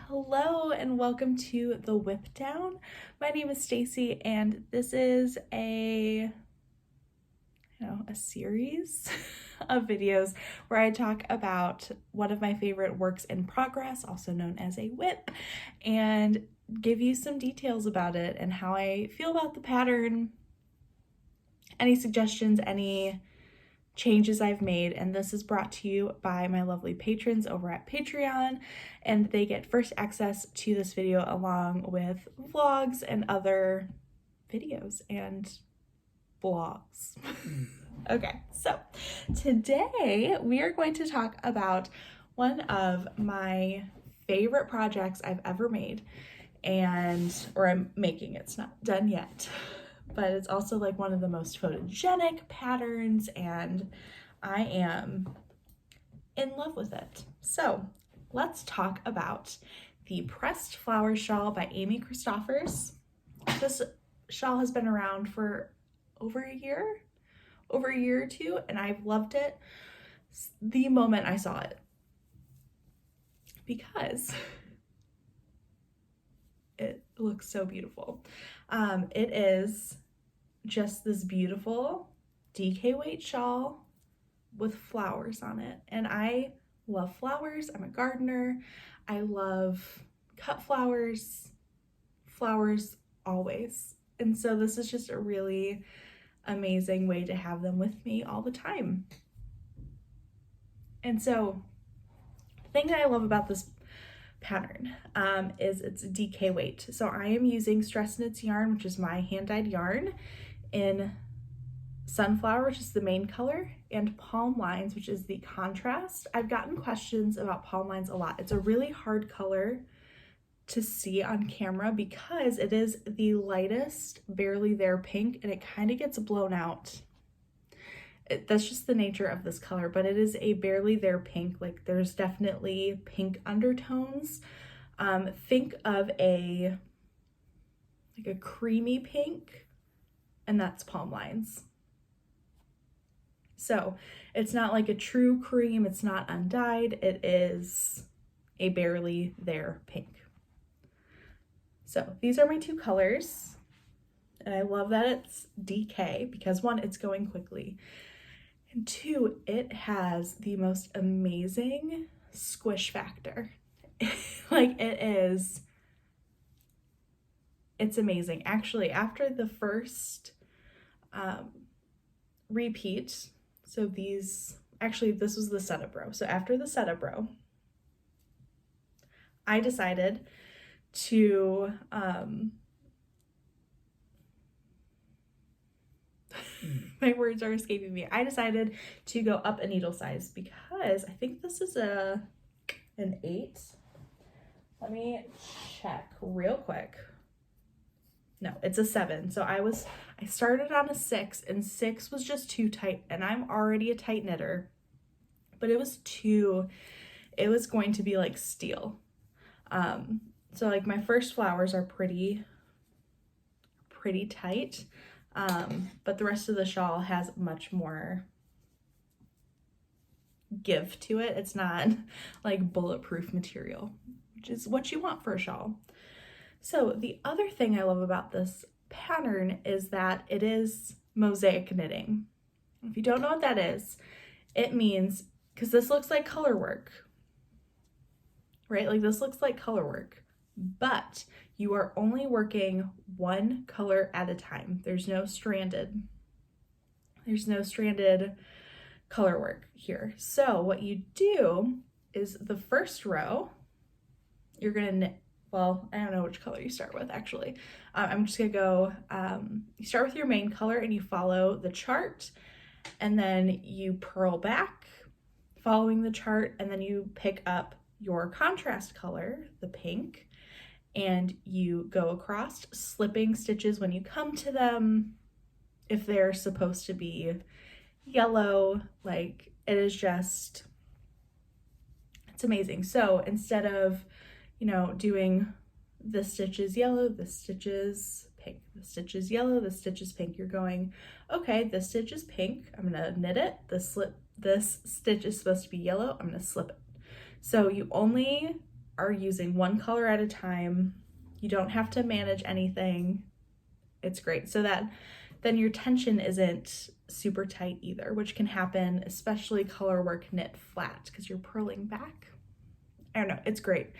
Hello and welcome to the WIPdown. My name is Stacy and this is a series of videos where I talk about one of my favorite works in progress, also known as a WIP, and give you some details about it and how I feel about the pattern, any suggestions, any changes I've made. And this is brought to you by my lovely patrons over at Patreon, and they get first access to this video along with vlogs and other videos and blogs. Okay, so today we are going to talk about one of my favorite projects I've ever made, or I'm making, it's not done yet, but it's also like one of the most photogenic patterns and I am in love with it. So let's talk about the Pressed Flower Shawl by Amy Christoffers. This shawl has been around for over a year or two, and I've loved it the moment I saw it because it looks so beautiful. It is just this beautiful DK weight shawl with flowers on it, and I love flowers. I'm a gardener. I love cut flowers always, and so this is just a really amazing way to have them with me all the time. And so the thing that I love about this pattern is its DK weight. So I am using Stress Knits yarn, which is my hand-dyed yarn, in Sunflower, which is the main color, and Palm Lines, which is the contrast. I've gotten questions about Palm Lines a lot. It's a really hard color to see on camera because it is the lightest Barely There pink, and it kind of gets blown out. That's just the nature of this color, but it is a Barely There pink. Like, there's definitely pink undertones. Think of a creamy pink, and that's Palm Lines. So it's not like a true cream, it's not undyed, it is a Barely There pink. So these are my two colors, and I love that it's DK because one, it's going quickly, and two, it has the most amazing squish factor. Like, it's amazing. Actually, after the first repeat, so this was the setup row. So after the setup row, I decided to my words are escaping me. I decided to go up a needle size because I think this is an 8. Let me check real quick. No, it's a 7. So I started on a 6, and 6 was just too tight, and I'm already a tight knitter, but it was going to be like steel. So like my first flowers are pretty tight, but the rest of the shawl has much more give to it. It's not like bulletproof material, which is what you want for a shawl. So the other thing I love about this pattern is that it is mosaic knitting. If you don't know what that is, it means, because this looks like color work, right? Like, this looks like color work, but you are only working one color at a time. There's no stranded color work here. So what you do is the first row, you're gonna knit, well, I don't know which color you start with, actually. I'm just gonna go, you start with your main color and you follow the chart, and then you purl back following the chart, and then you pick up your contrast color, the pink, and you go across, slipping stitches when you come to them. If they're supposed to be yellow, like, it's amazing. So instead of doing this stitch is yellow, this stitch is pink, this stitch is yellow, this stitch is pink, you're going, okay, this stitch is pink, I'm gonna knit it, this stitch is supposed to be yellow, I'm gonna slip it. So you only are using one color at a time. You don't have to manage anything. It's great. So that then your tension isn't super tight either, which can happen, especially color work knit flat, because you're purling back. I don't know, it's great.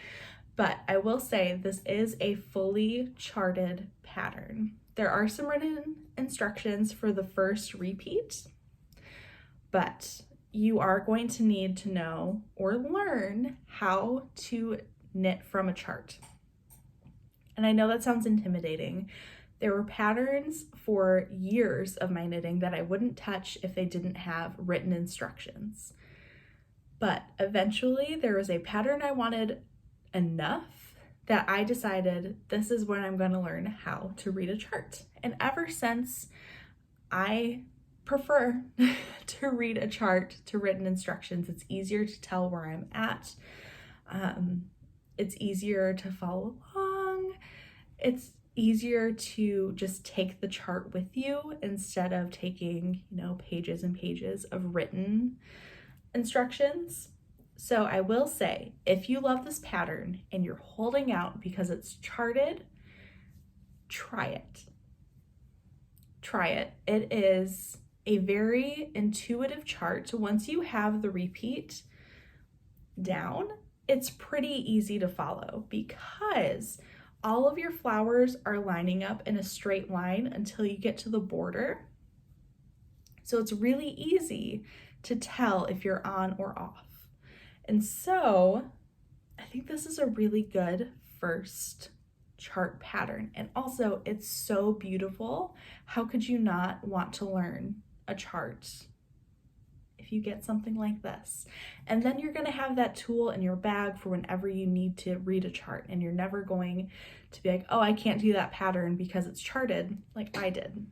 But I will say this is a fully charted pattern. There are some written instructions for the first repeat, but you are going to need to know or learn how to knit from a chart. And I know that sounds intimidating. There were patterns for years of my knitting that I wouldn't touch if they didn't have written instructions. But eventually there was a pattern I wanted enough that I decided this is when I'm going to learn how to read a chart. And ever since, I prefer to read a chart to written instructions. It's easier to tell where I'm at. It's easier to follow along. It's easier to just take the chart with you instead of taking, pages and pages of written instructions. So I will say, if you love this pattern and you're holding out because it's charted, try it. Try it. It is a very intuitive chart. Once you have the repeat down, it's pretty easy to follow because all of your flowers are lining up in a straight line until you get to the border. So it's really easy to tell if you're on or off. And so I think this is a really good first chart pattern. And also it's so beautiful. How could you not want to learn a chart if you get something like this? And then you're going to have that tool in your bag for whenever you need to read a chart, and you're never going to be like, oh, I can't do that pattern because it's charted like I did.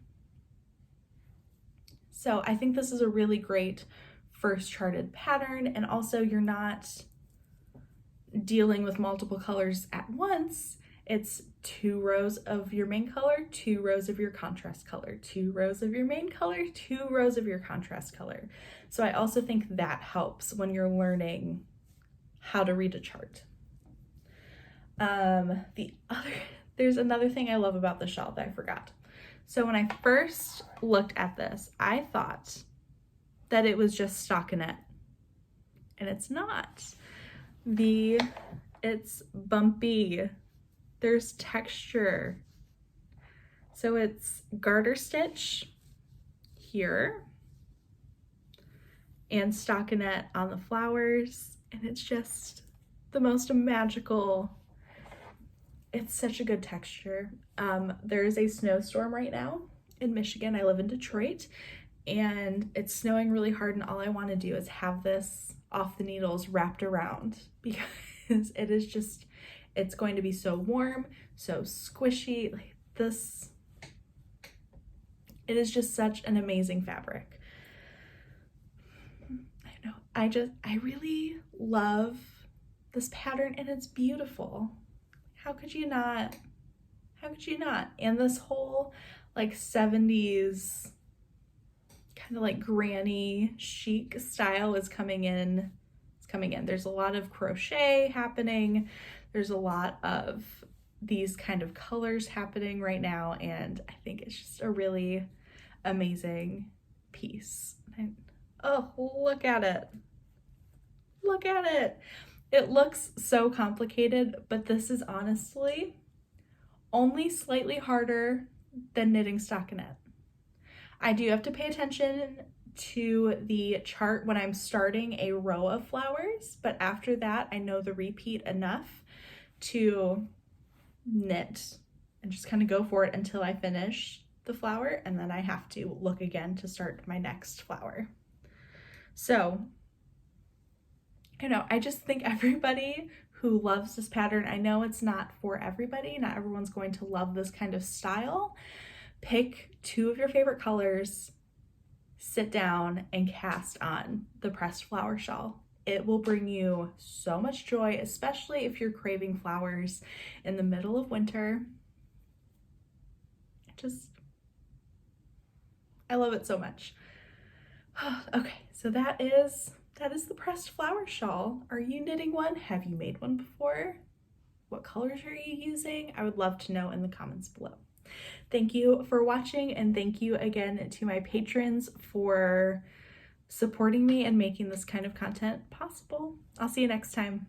So I think this is a really great first charted pattern, and also you're not dealing with multiple colors at once. It's 2 rows of your main color, 2 rows of your contrast color, 2 rows of your main color, 2 rows of your contrast color. So I also think that helps when you're learning how to read a chart. There's another thing I love about the shawl that I forgot. So when I first looked at this, I thought that it was just stockinette, and it's not. It's bumpy. There's texture. So it's garter stitch here and stockinette on the flowers, and it's just the most magical. It's such a good texture. There is a snowstorm right now in Michigan. I live in Detroit, and it's snowing really hard, and all I want to do is have this off the needles wrapped around because it's going to be so warm, so squishy. Like this, it is just such an amazing fabric. I know, I really love this pattern, and it's beautiful. How could you not? How could you not? And this whole like 70s kind of like granny chic style is coming in. It's coming in. There's a lot of crochet happening. There's a lot of these kind of colors happening right now, and I think it's just a really amazing piece. Oh, look at it. Look at it. It looks so complicated, but this is honestly only slightly harder than knitting stockinette. I do have to pay attention to the chart when I'm starting a row of flowers, but after that, I know the repeat enough to knit and just kind of go for it until I finish the flower, and then I have to look again to start my next flower. So, I just think everybody who loves this pattern, I know it's not for everybody, not everyone's going to love this kind of style. Pick 2 of your favorite colors, sit down and cast on the pressed flower shawl. It will bring you so much joy, especially if you're craving flowers in the middle of winter. I love it so much. Okay, so that is that is the pressed flower shawl. Are you knitting one? Have you made one before? What colors are you using? I would love to know in the comments below. Thank you for watching, and thank you again to my patrons for supporting me and making this kind of content possible. I'll see you next time.